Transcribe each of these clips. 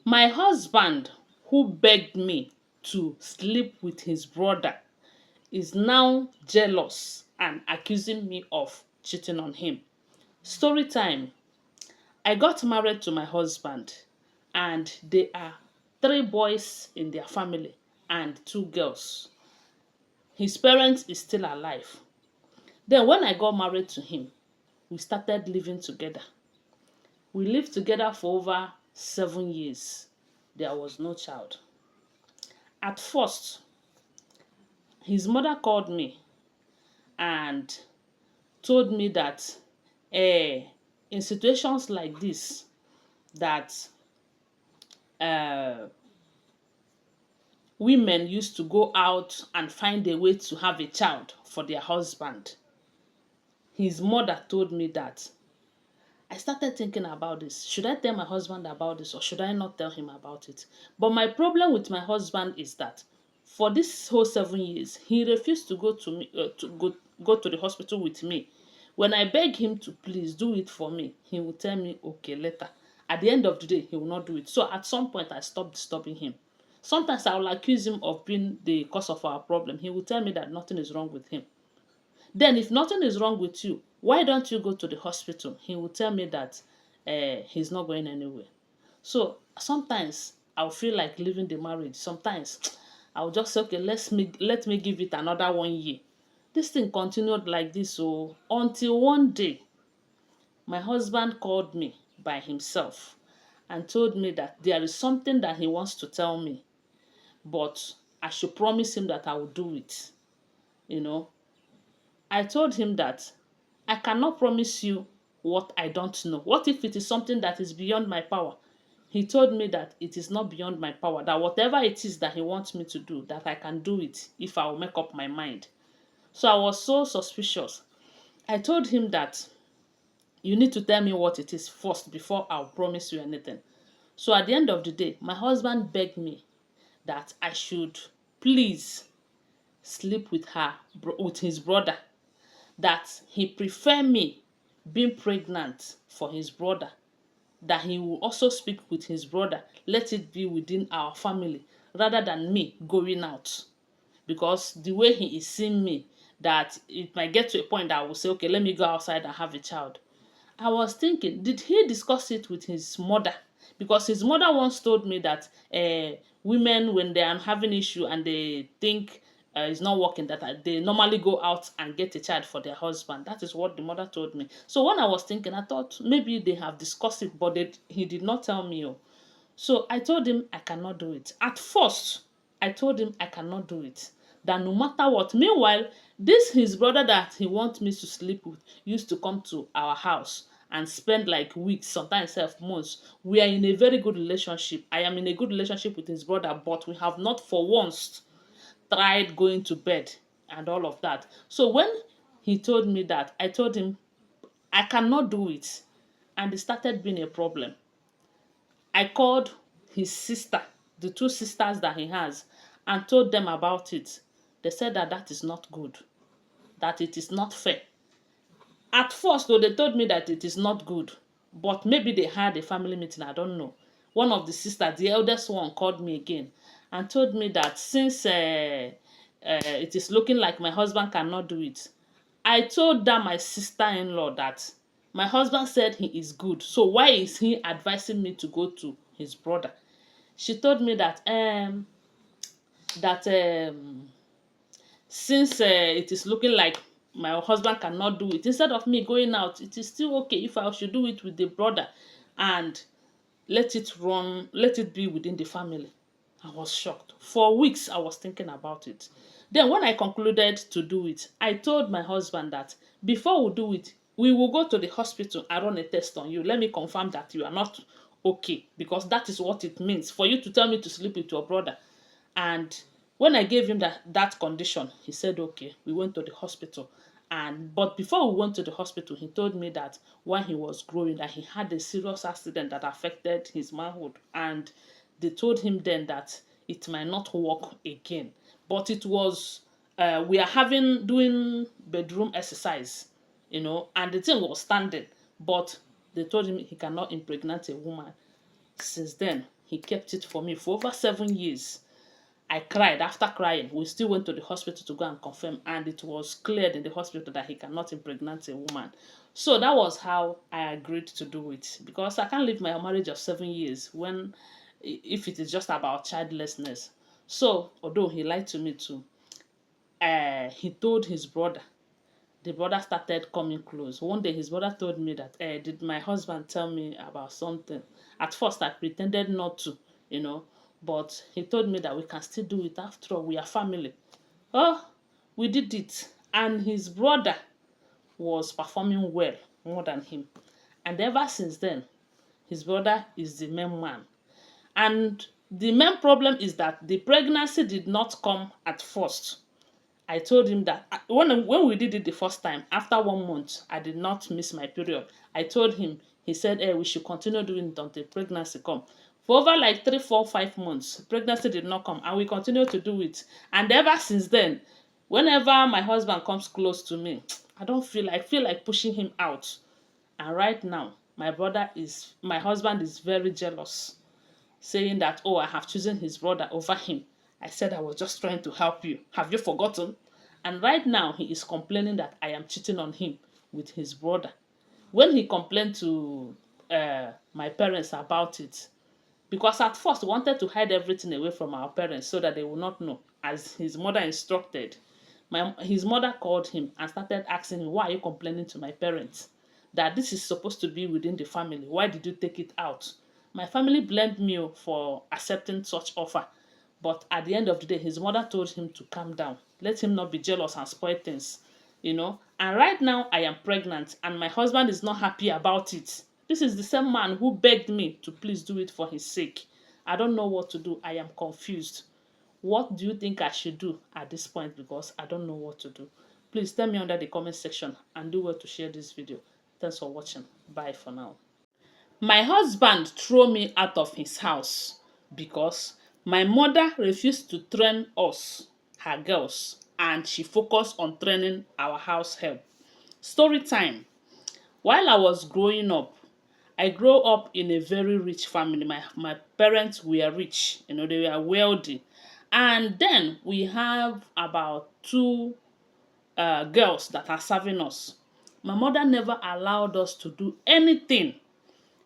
My husband, who begged me to sleep with his brother, is now jealous and accusing me of cheating on him. Story time. I got married to my husband, and there are three boys in their family and two girls. His parents is still alive. Then when I got married to him, we started living together. We lived together for over 7 years. There was no child. At first, his mother called me and told me that in situations like this, that uh, women used to go out and find a way to have a child for their husband. His mother told me that. I started thinking about this. Should I tell my husband about this or should I not tell him about it? But my problem with my husband is that for this whole 7 years, he refused to go to me go to the hospital with me. When I beg him to please do it for me, he will tell me okay later. At the end of the day, he will not do it. So at some point, I stopped disturbing him. Sometimes I will accuse him of being the cause of our problem. He will tell me that nothing is wrong with him. Then, if nothing is wrong with you, why don't you go to the hospital? He will tell me that he's not going anywhere. So sometimes I'll feel like leaving the marriage. Sometimes I'll just say, okay, let me give it another 1 year. This thing continued like this, so until one day, my husband called me by himself and told me that there is something that he wants to tell me, but I should promise him that I will do it. You know, I told him that I cannot promise you what I don't know. What if it is something that is beyond my power? He told me that it is not beyond my power, that whatever it is that he wants me to do, that I can do it if I will make up my mind. So I was so suspicious. I told him that you need to tell me what it is first before I'll promise you anything. So at the end of the day, my husband begged me that I should please sleep with with his brother, that he prefer me being pregnant for his brother, that he will also speak with his brother, let it be within our family rather than me going out. Because the way he is seeing me, that it might get to a point that I will say, okay, let me go outside and have a child. I was thinking, did he discuss it with his mother? Because his mother once told me that women, when they are having issue and they think it's not working, that they normally go out and get a child for their husband. That is what the mother told me. So when I was thinking, I thought maybe they have discussed it, but he did not tell me. Oh. So I told him I cannot do it. At first, I told him I cannot do it. That no matter what. Meanwhile, this his brother that he wants me to sleep with used to come to our house and spend like weeks, sometimes months. We are in a very good relationship. I am in a good relationship with his brother, but we have not for once tried going to bed and all of that. So when he told me that, I told him I cannot do it. And it started being a problem. I called his sister, the two sisters that he has, and told them about it. They said that that is not good, that it is not fair. At first, though, they told me that it is not good, but maybe they had a family meeting, I don't know. One of the sisters, the eldest one, called me again and told me that since it is looking like my husband cannot do it, I told that my sister-in-law that my husband said he is good, so why is he advising me to go to his brother? She told me that that since it is looking like my husband cannot do it, instead of me going out, it is still okay if I should do it with the brother and let it be within the family. I was shocked. For weeks, I was thinking about it. Then, when I concluded to do it, I told my husband that before we do it, we will go to the hospital and run a test on you. Let me confirm that you are not okay, because that is what it means for you to tell me to sleep with your brother. And when I gave him that condition, he said, okay, we went to the hospital. But before we went to the hospital, he told me that when he was growing, that he had a serious accident that affected his manhood. And they told him then that it might not work again. But it was, we are doing bedroom exercise, and the thing was standing. But they told him he cannot impregnate a woman. Since then, he kept it for me for over 7 years. I cried. After crying, we still went to the hospital to go and confirm, and it was cleared in the hospital that he cannot impregnate a woman. So that was how I agreed to do it, because I can't leave my marriage of 7 years when, if it is just about childlessness. So although he lied to me too, he told his brother. The brother started coming close. One day, his brother told me that, did my husband tell me about something? At first, I pretended not to, you know, but he told me that we can still do it. After all, we are family. Oh, we did it. And his brother was performing well, more than him. And ever since then, his brother is the main man. And the main problem is that the pregnancy did not come at first. I told him that, when we did it the first time, after 1 month, I did not miss my period. I told him, he said, we should continue doing it until pregnancy come. For over like 3, 4, 5 months, pregnancy did not come, and we continued to do it. And ever since then, whenever my husband comes close to me, I feel like pushing him out. And right now, my husband is very jealous, saying that, oh, I have chosen his brother over him. I said I was just trying to help you. Have you forgotten? And right now, he is complaining that I am cheating on him with his brother. When he complained to my parents about it, because at first he wanted to hide everything away from our parents so that they will not know, as his mother instructed. His mother called him and started asking him, why are you complaining to my parents? That this is supposed to be within the family. Why did you take it out? My family blamed me for accepting such offer. But at the end of the day, his mother told him to calm down. Let him not be jealous and spoil things. And right now, I am pregnant, and my husband is not happy about it. This is the same man who begged me to please do it for his sake. I don't know what to do. I am confused. What do you think I should do at this point? Because I don't know what to do. Please tell me under the comment section, and do well to share this video. Thanks for watching. Bye for now. My husband threw me out of his house because my mother refused to train us, her girls, and she focused on training our house help. Story time. While I was growing up, I grew up in a very rich family. My parents were rich, they were wealthy. And then we have about two girls that are serving us. My mother never allowed us to do anything.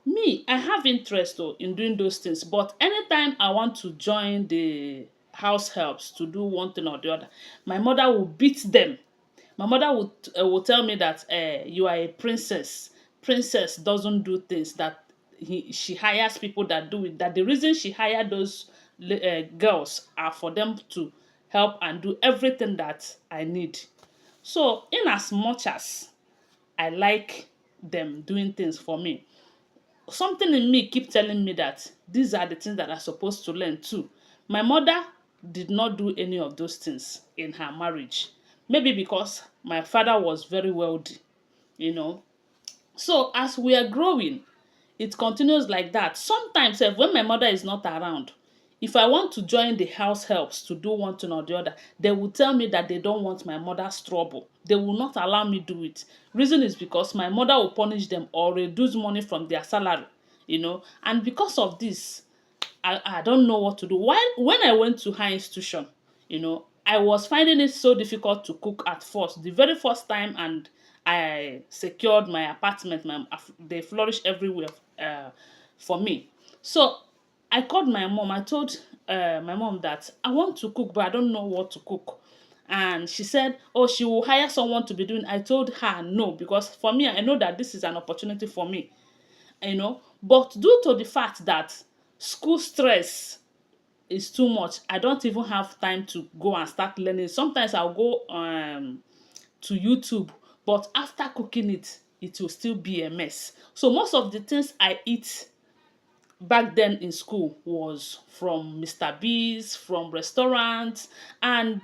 Me, I have interest in doing those things, but anytime I want to join the house helps to do one thing or the other, my mother will beat them. My mother will tell me that, you are a princess. Princess doesn't do things, that she hires people that do it. That the reason she hired those girls are for them to help and do everything that I need. So, in as much as I like them doing things for me, something in me keep telling me that these are the things that I'm supposed to learn too. My mother did not do any of those things in her marriage. Maybe because my father was very wealthy, you know. So as we are growing, it continues like that. Sometimes when my mother is not around, if I want to join the house helps to do one thing or the other, they will tell me that they don't want my mother's trouble. They will not allow me do it. Reason is because my mother will punish them or reduce money from their salary. And because of this, I don't know what to do. When I went to high institution, I was finding it so difficult to cook at first. The very first time, and I secured my apartment. They flourish everywhere for me. So I called my mom. I told my mom that I want to cook, but I don't know what to cook. And she said, oh, she will hire someone to be doing. I told her no, because for me, I know that this is an opportunity for me. But due to the fact that school stress is too much, I don't even have time to go and start learning. Sometimes I'll go to YouTube, but after cooking it will still be a mess. So most of the things I eat back then in school was from Mr. B's, from restaurants, and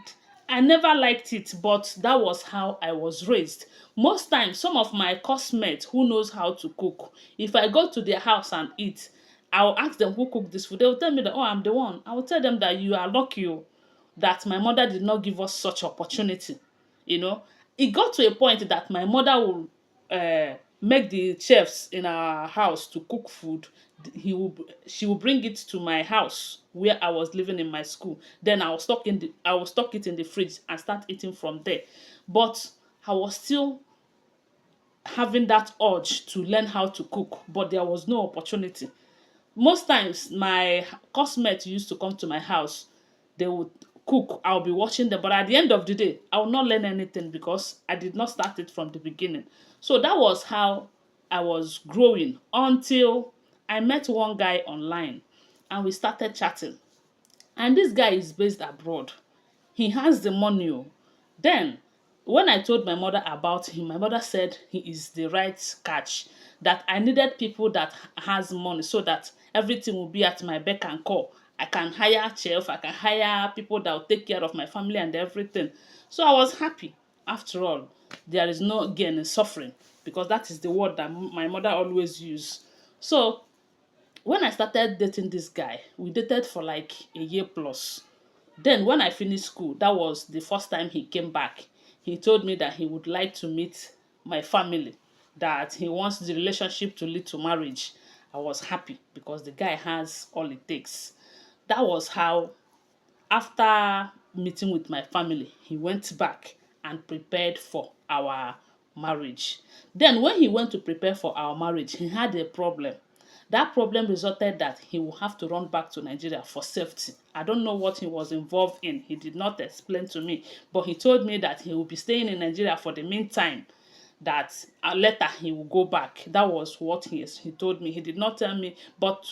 I never liked it, but that was how I was raised. Most times, some of my classmates who knows how to cook, if I go to their house and eat, I'll ask them who cooked this food. They will tell me that, oh, I'm the one. I will tell them that you are lucky that my mother did not give us such opportunity. You know, it got to a point that my mother will make the chefs in our house to cook food. She will bring it to my house where I was living in my school. Then I will stock it in the fridge and start eating from there. But I was still having that urge to learn how to cook, but there was no opportunity. Most times my cosmate used to come to my house, they would cook, I'll be watching them, but at the end of the day I will not learn anything because I did not start it from the beginning. So that was how I was growing until I met one guy online and we started chatting. And this guy is based abroad. He has the money oh. Then when I told my mother about him, my mother said he is the right catch, that I needed people that has money so that everything will be at my beck and call. I can hire chef, I can hire people that will take care of my family and everything. So I was happy. After all, there is no gain in suffering, because that is the word that my mother always used. So when I started dating this guy, we dated for like a year plus. Then when I finished school, that was the first time he came back. He told me that he would like to meet my family, that he wants the relationship to lead to marriage. I was happy because the guy has all it takes. That was how, after meeting with my family, he went back and prepared for our marriage. Then when he went to prepare for our marriage, he had a problem. That problem resulted that he will have to run back to Nigeria for safety. I don't know what he was involved in. He did not explain to me, but he told me that he will be staying in Nigeria for the meantime, that later he will go back. That was what he told me. He did not tell me, but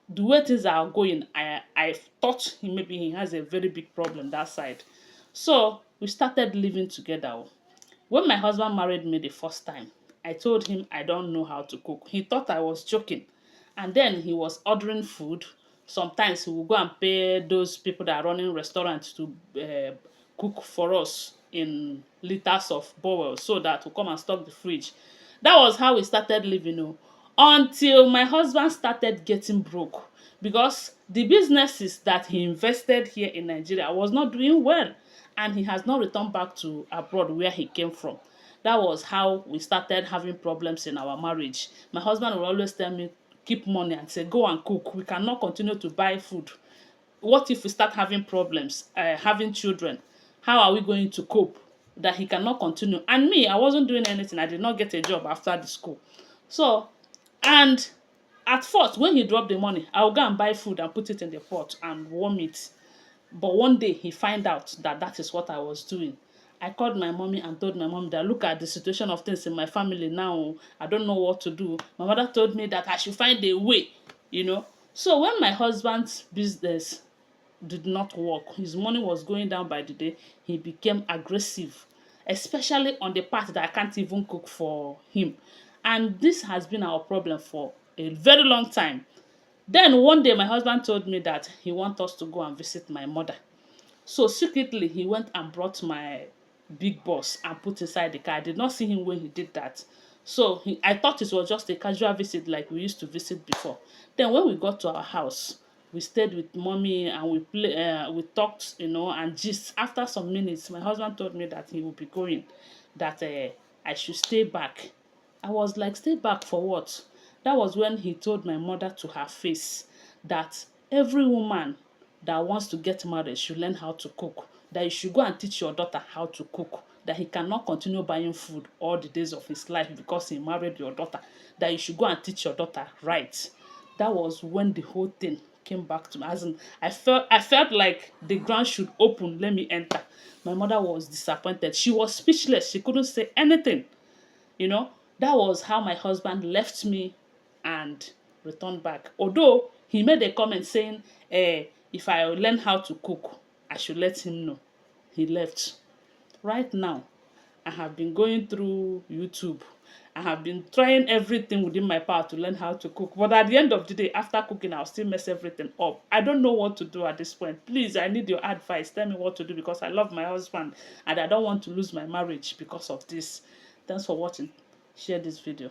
the way things are going, I thought maybe he has a very big problem that side. So we started living together oh. When my husband married me the first time, I told him I don't know how to cook. He thought I was joking. And then he was ordering food. Sometimes he will go and pay those people that are running restaurants to cook for us in liters of bowl so that we come and stock the fridge. That was how we started living oh, until my husband started getting broke, because the businesses that he invested here in Nigeria was not doing well, and he has not returned back to abroad where he came from. That was how we started having problems in our marriage. My husband will always tell me, keep money and say, go and cook. We cannot continue to buy food. What if we start having problems, having children? How are we going to cope? That he cannot continue. And me, I wasn't doing anything. I did not get a job after the school. So, and at first, when he dropped the money, I'll go and buy food and put it in the pot and warm it. But one day he find out that that is what I was doing. I called my mommy and told my mom that, look at the situation of things in my family now. I don't know what to do. My mother told me that I should find a way, you know. So when my husband's business did not work, his money was going down by the day, he became aggressive, especially on the part that I can't even cook for him. And this has been our problem for a very long time. Then one day my husband told me that he wants us to go and visit my mother. So secretly he went and brought my big boss and put inside the car. I did not see him when he did that. So I thought it was just a casual visit like we used to visit before. Then when we got to our house, we stayed with mommy and we talked, you know, and just after some minutes, my husband told me that he would be going, that I should stay back. I was like, stay back for what? That was when he told my mother to her face that every woman that wants to get married should learn how to cook. That you should go and teach your daughter how to cook. That he cannot continue buying food all the days of his life because he married your daughter. That you should go and teach your daughter right. That was when the whole thing came back to me. As in, I felt like the ground should open, let me enter. My mother was disappointed. She was speechless. She couldn't say anything. You know, that was how my husband left me and returned back. Although he made a comment saying, if I learn how to cook, I should let him know. He left. Right now, I have been going through YouTube. I have been trying everything within my power to learn how to cook. But at the end of the day, after cooking, I'll still mess everything up. I don't know what to do at this point. Please, I need your advice. Tell me what to do, because I love my husband and I don't want to lose my marriage because of this. Thanks for watching. Share this video.